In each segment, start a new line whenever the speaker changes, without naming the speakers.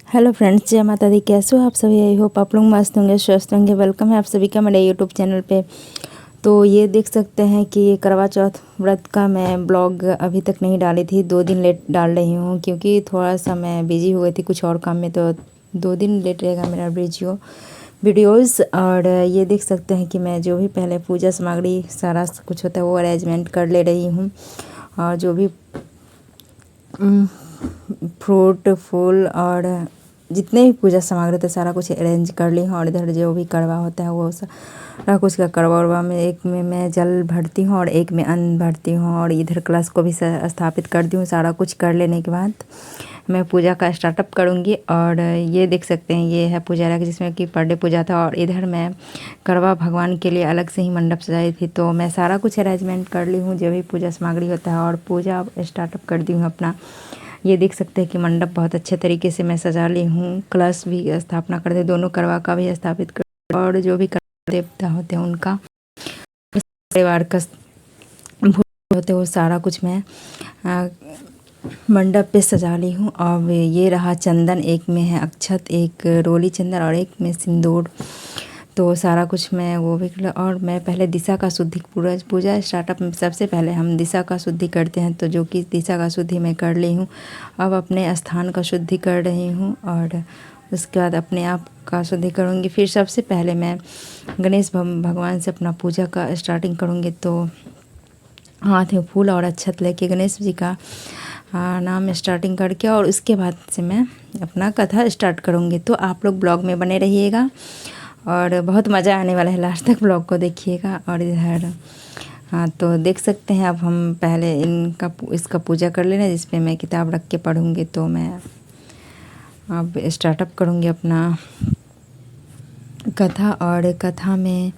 Hello friends, जय माता दी। कैसे हो आप सभी? आई होप आप लोग मस्त होंगे, स्वस्थ होंगे। वेलकम है आप सभी का मेरे यूट्यूब चैनल पे। तो ये देख सकते हैं कि ये करवा चौथ व्रत का मैं ब्लॉग अभी तक नहीं डाली थी। 2 दिन लेट डाल रही हूँ क्योंकि थोड़ा सा मैं बिजी हो गई थी कुछ और काम में। तो 2 दिन लेट रहेगा मेरा वीडियोज़। और ये देख सकते हैं कि मैं जो भी पहले पूजा सामग्री सारा कुछ होता है वो अरेंजमेंट कर ले रही हूँ। और जो भी फ्रूट फूल और जितने भी पूजा सामग्री थे सारा कुछ अरेंज कर ली हूँ। और इधर जो भी करवा होता है वो सारा कुछ का करवा उरवा में एक में मैं जल भरती हूँ और एक में अन्न भरती हूँ। और इधर कलश को भी स्थापित करती हूँ। सारा कुछ कर लेने के बाद मैं पूजा का स्टार्टअप करूँगी। और ये देख सकते हैं ये है पूजा रख जिसमें कि पर डे पूजा था। और इधर मैं करवा भगवान के लिए अलग से ही मंडप सजाई थी। तो मैं सारा कुछ अरेंजमेंट कर ली हूँ जो भी पूजा सामग्री होता है और पूजा स्टार्टअप कर दी हूँ अपना। ये देख सकते हैं कि मंडप बहुत अच्छे तरीके से मैं सजा ली हूँ। कलश भी स्थापना कर दे, दोनों करवा का भी स्थापित कर, और जो भी देवता होते हैं उनका परिवार का होते वो सारा कुछ मैं मंडप पे सजा ली हूँ। अब ये रहा चंदन, एक में है अक्षत, एक रोली चंदन और एक में सिंदूर। तो सारा कुछ मैं वो भी कर। और मैं पहले दिशा का शुद्धि पूजा स्टार्टअप में सबसे पहले हम दिशा का शुद्धि करते हैं। तो जो कि दिशा का शुद्धि मैं कर ली हूँ। अब अपने स्थान का शुद्धि कर रही हूँ और उसके बाद अपने आप का शुद्धि करूँगी। फिर सबसे पहले मैं गणेश भगवान से अपना पूजा का स्टार्टिंग करूँगी। तो हाथ में फूल और अक्षत लेके गणेश जी का नाम स्टार्टिंग करके और उसके बाद से मैं अपना कथा स्टार्ट करूँगी। तो आप लोग ब्लॉग में बने रहिएगा और बहुत मज़ा आने वाला है। लास्ट तक ब्लॉग को देखिएगा। और इधर तो देख सकते हैं अब हम पहले इसका पूजा कर लेना जिस पे मैं किताब रख के पढ़ूँगी। तो मैं अब स्टार्टअप करूँगी अपना कथा। और कथा में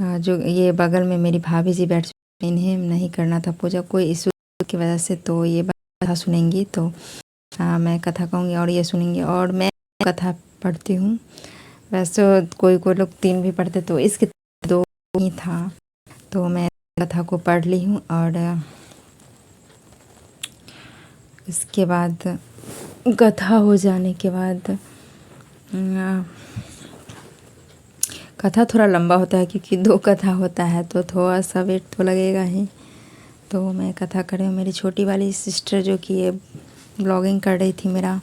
जो ये बगल में मेरी भाभी जी बैठ, इन्हें नहीं करना था पूजा कोई इशू की वजह से। तो ये कथा सुनेंगी तो मैं कथा कहूँगी और ये सुनेंगी। और मैं कथा पढ़ती हूँ। वैसे कोई लोग 3 भी पढ़ते तो इसके 2 ही था। तो मैं कथा को पढ़ ली हूँ। और इसके बाद कथा हो जाने के बाद कथा थोड़ा लंबा होता है क्योंकि 2 कथा होता है तो थोड़ा सा वेट तो लगेगा ही। तो मैं कथा कर रही हूँ। मेरी छोटी वाली सिस्टर जो कि ये ब्लॉगिंग कर रही थी मेरा,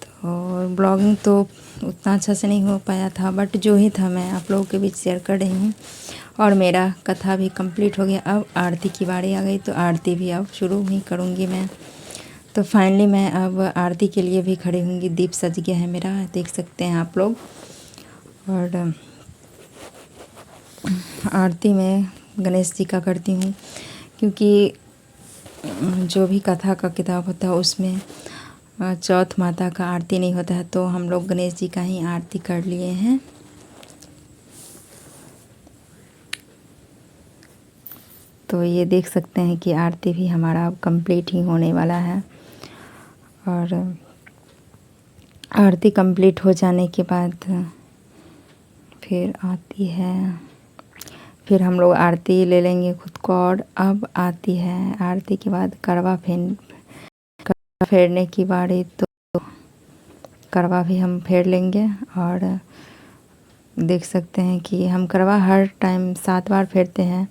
तो ब्लॉगिंग तो उतना अच्छा से नहीं हो पाया था बट जो ही था मैं आप लोगों के बीच शेयर कर रही हूँ। और मेरा कथा भी कंप्लीट हो गया। अब आरती की बारी आ गई तो आरती भी अब शुरू ही करूँगी मैं। तो फाइनली मैं अब आरती के लिए भी खड़ी होंगी। दीप सज गया है मेरा, देख सकते हैं आप लोग। और आरती मैं गणेश जी का करती हूँ क्योंकि जो भी कथा का किताब होता है उसमें चौथ माता का आरती नहीं होता है। तो हम लोग गणेश जी का ही आरती कर लिए हैं। तो ये देख सकते हैं कि आरती भी हमारा अब कंप्लीट ही होने वाला है। और आरती कंप्लीट हो जाने के बाद फिर आती है, फिर हम लोग आरती ले लेंगे खुद को। और अब आती है आरती के बाद करवा फेरने की बारी। तो करवा भी हम फेर लेंगे। और देख सकते हैं कि हम करवा हर टाइम 7 बार फेरते हैं।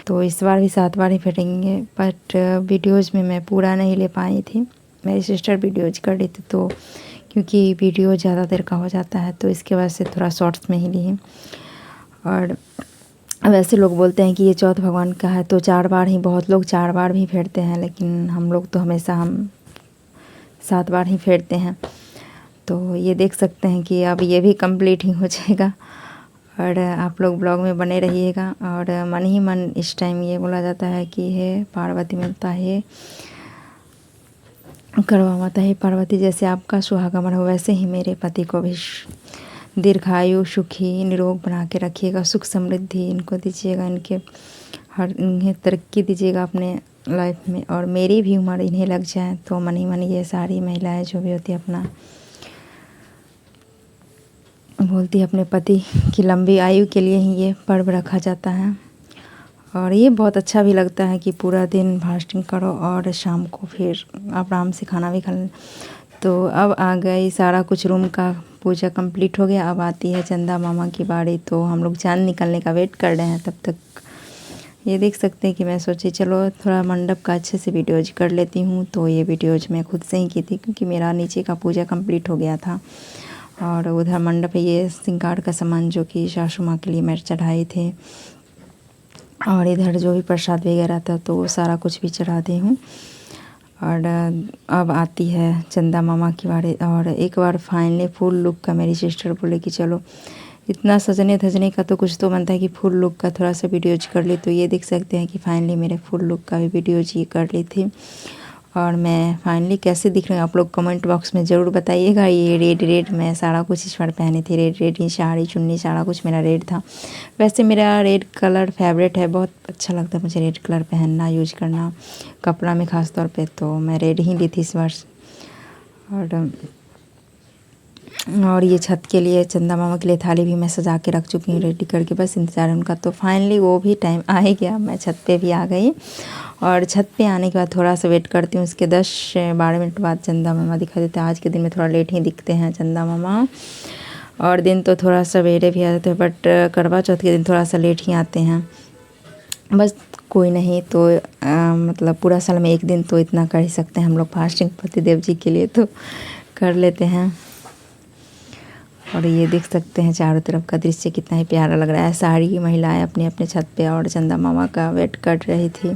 तो इस बार भी 7 बार ही फेरेंगे। बट वीडियोज़ में मैं पूरा नहीं ले पाई थी, मेरी सिस्टर वीडियोज़ कर रही थी। तो क्योंकि वीडियो ज़्यादा देर का हो जाता है तो इसके वजह से थोड़ा शॉर्ट्स में ही ली। और वैसे लोग बोलते हैं कि ये चौथ भगवान का है तो 4 बार ही, बहुत लोग 4 बार भी फेरते हैं लेकिन हम लोग तो हमेशा 7 बार ही फेरते हैं। तो ये देख सकते हैं कि अब ये भी कंप्लीट ही हो जाएगा। और आप लोग ब्लॉग में बने रहिएगा। और मन ही मन इस टाइम ये बोला जाता है कि हे पार्वती माता, हे करवा माता, हे पार्वती, जैसे आपका सुहागमन हो वैसे ही मेरे पति को भी दीर्घायु सुखी निरोग बना के रखिएगा, सुख समृद्धि इनको दीजिएगा, इन्हें तरक्की दीजिएगा अपने लाइफ में। और मेरी भी उम्र इन्हें लग जाए। तो मन ही मन ये सारी महिलाएं जो भी होती है अपना बोलती है अपने पति की लंबी आयु के लिए ही ये पर्व रखा जाता है। और ये बहुत अच्छा भी लगता है कि पूरा दिन फास्टिंग करो और शाम को फिर आप आराम से खाना भी खा लें। तो अब आ गई सारा कुछ रूम का पूजा कंप्लीट हो गया। अब आती है चंदा मामा की बारी, तो हम लोग चाँद निकलने का वेट कर रहे हैं। तब तक ये देख सकते हैं कि मैं सोची चलो थोड़ा मंडप का अच्छे से वीडियोज कर लेती हूँ। तो ये वीडियोज मैं खुद से ही की थी, क्योंकि मेरा नीचे का पूजा कंप्लीट हो गया था। और उधर मंडप है, ये श्रृंगार का सामान जो कि सासू माँ के लिए मैं चढ़ाए थे, और इधर जो भी प्रसाद वगैरह था तो वो सारा कुछ भी चढ़ा दी हूँ। और अब आती है चंदा मामा की बारी। और एक बार फाइनली फुल लुक का मेरी सिस्टर बोले कि चलो इतना सजने धजने का तो कुछ तो बनता है कि फुल लुक का थोड़ा सा वीडियोज कर ली। तो ये देख सकते हैं कि फाइनली मेरे फुल लुक का भी वीडियोज ये कर ली थी। और मैं फाइनली कैसे दिख रही हूँ आप लोग कमेंट बॉक्स में ज़रूर बताइएगा। ये रेड मैं सारा कुछ इस बार पहनी थी, रेड ही साड़ी चुन्नी सारा कुछ मेरा रेड था। वैसे मेरा रेड कलर फेवरेट है, बहुत अच्छा लगता है मुझे रेड कलर पहनना, यूज करना कपड़ा में ख़ास तौर पे। तो मैं रेड ही ली थी इस बार। और ये छत के लिए चंदा मामा के लिए थाली भी मैं सजा के रख चुकी हूँ रेडी करके, बस इंतज़ार है उनका। तो फाइनली वो भी टाइम आ ही गया, मैं छत पे भी आ गई। और छत पे आने के बाद थोड़ा सा वेट करती हूँ, उसके 10-12 मिनट बाद चंदा मामा दिखाई देते हैं। आज के दिन में थोड़ा लेट ही दिखते हैं चंदा मामा, और दिन तो थोड़ा सवेरे भी आ जाते हैं, बट करवा चौथ के दिन थोड़ा सा लेट ही आते हैं। बस कोई नहीं, तो मतलब पूरा साल में एक दिन तो इतना कर ही सकते हैं हम लोग फास्टिंग पतिदेव जी के लिए, तो कर लेते हैं। और ये देख सकते हैं चारों तरफ का दृश्य कितना ही प्यारा लग रहा है। सारी महिलाएं अपने अपने छत पे और चंदा मामा का वेट कर रही थी।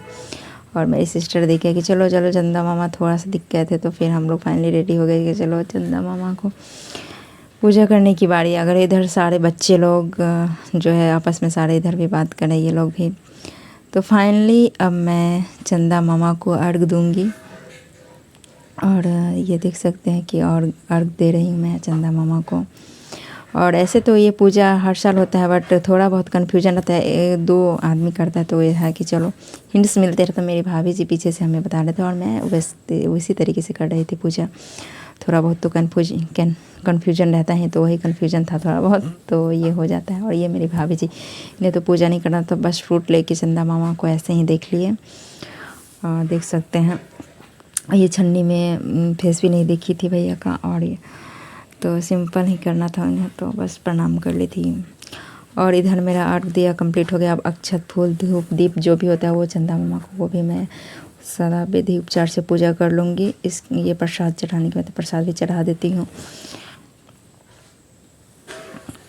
और मेरी सिस्टर देखे कि चलो चलो चंदा मामा थोड़ा सा दिख गए थे, तो फिर हम लोग फाइनली रेडी हो गए कि चलो चंदा मामा को पूजा करने की बारी। अगर इधर सारे बच्चे लोग जो है आपस में सारे इधर भी बात कर रहे, ये लोग भी। तो फाइनली अब मैं चंदा मामा को अर्घ दूंगी। और ये देख सकते हैं कि और अर्घ दे रही हूँ मैं चंदा मामा को। और ऐसे तो ये पूजा हर साल होता है, बट थोड़ा बहुत कन्फ्यूजन रहता है, 2 आदमी करता है, तो ये है कि चलो हिंट्स मिलते रहते। मेरी भाभी जी पीछे से हमें बता रहे थे, और मैं वैसे उसी तरीके से कर रही थी पूजा। थोड़ा बहुत तो कन्फ्यूजन रहता है, तो वही कन्फ्यूजन था थोड़ा बहुत, तो ये हो जाता है। और ये मेरी भाभी जी, इन्हें तो पूजा नहीं करना, तो बस फ्रूट लेके चंदा मामा को ऐसे ही देख लिए। देख सकते हैं ये छन्नी में फेस भी नहीं देखी थी भैया का, और ये तो सिंपल ही करना था उन्हें, तो बस प्रणाम कर ली थी। और इधर मेरा अर्घ दिया कंप्लीट हो गया। अब अक्षत फूल धूप दीप जो भी होता है वो चंदा मामा को, वो भी मैं सदा विधि उपचार से पूजा कर लूँगी। ये प्रसाद चढ़ाने के बाद प्रसाद भी चढ़ा देती हूँ।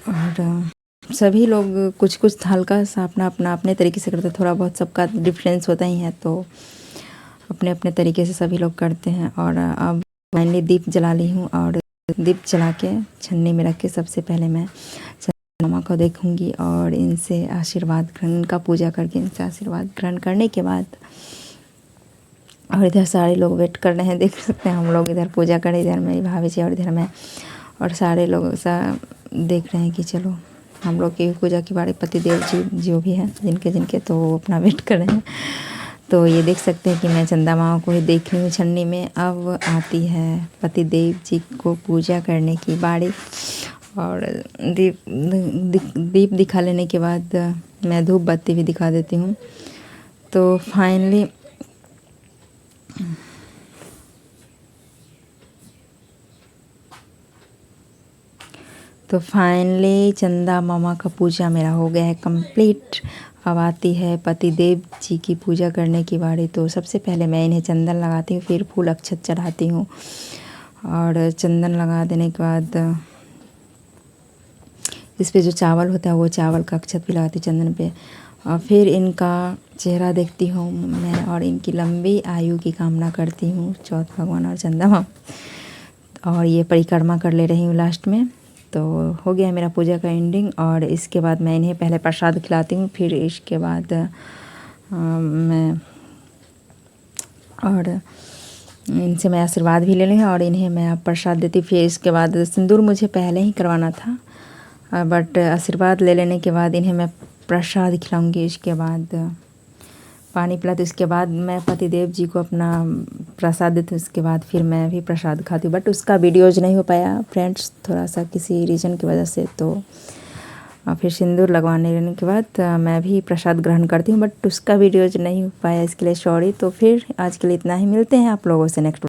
और सभी लोग कुछ कुछ हल्का सा अपना अपने तरीके से करते, थोड़ा बहुत सबका डिफरेंस होता ही है, तो अपने अपने तरीके से सभी लोग करते हैं। और अब फाइनली दीप जला ली हूँ, और दीप जला के छन्नी में रख के सबसे पहले मैं चंदा मामा को देखूंगी और इनसे आशीर्वाद ग्रहण, इनका पूजा करके इनसे आशीर्वाद ग्रहण करने के बाद। और इधर सारे लोग वेट कर रहे हैं, देख सकते हैं हम लोग इधर पूजा करें, इधर मेरी भाभी जी और इधर मैं, और सारे लोग सा देख रहे हैं कि चलो हम लोग की पूजा की बारी पतिदेव जी जो भी हैं जिनके तो वो अपना वेट कर रहे हैं। तो ये देख सकते हैं कि मैं चंदा मामा को ही देख रही हूँ छन्नी में। अब आती है पतिदेव जी को पूजा करने की बारी। और दीप दिखा लेने के बाद मैं धूप बत्ती भी दिखा देती हूँ। तो फाइनली चंदा मामा का पूजा मेरा हो गया है कंप्लीट। अब आती है पतिदेव जी की पूजा करने की बारी। तो सबसे पहले मैं इन्हें चंदन लगाती हूँ, फिर फूल अक्षत चढ़ाती हूँ। और चंदन लगा देने के बाद इस पे जो चावल होता है वो चावल का अक्षत भी लगाती हूँ चंदन पे। और फिर इनका चेहरा देखती हूँ मैं, और इनकी लंबी आयु की कामना करती हूँ चौथ भगवान और चंदा मामा। और ये परिक्रमा कर ले रही हूँ लास्ट में। तो हो गया मेरा पूजा का एंडिंग। और इसके बाद मैं इन्हें पहले प्रसाद खिलाती हूँ, फिर इसके बाद इनसे मैं आशीर्वाद भी ले लूँ और इन्हें मैं प्रसाद देती हूँ। फिर इसके बाद सिंदूर मुझे पहले ही करवाना था, बट आशीर्वाद ले लेने के बाद इन्हें मैं प्रसाद खिलाऊंगी। इसके बाद पानी पिलाती, उसके बाद मैं पतिदेव जी को अपना प्रसाद देती हूँ। उसके बाद फिर मैं भी प्रसाद खाती हूँ, बट उसका वीडियोज नहीं हो पाया फ्रेंड्स, थोड़ा सा किसी रीज़न की वजह से। तो फिर सिंदूर लगवाने लेने के बाद मैं भी प्रसाद ग्रहण करती हूँ, बट उसका वीडियोज नहीं हो पाया, इसके लिए सॉरी। तो फिर आज के लिए इतना ही, मिलते हैं आप लोगों से नेक्स्ट।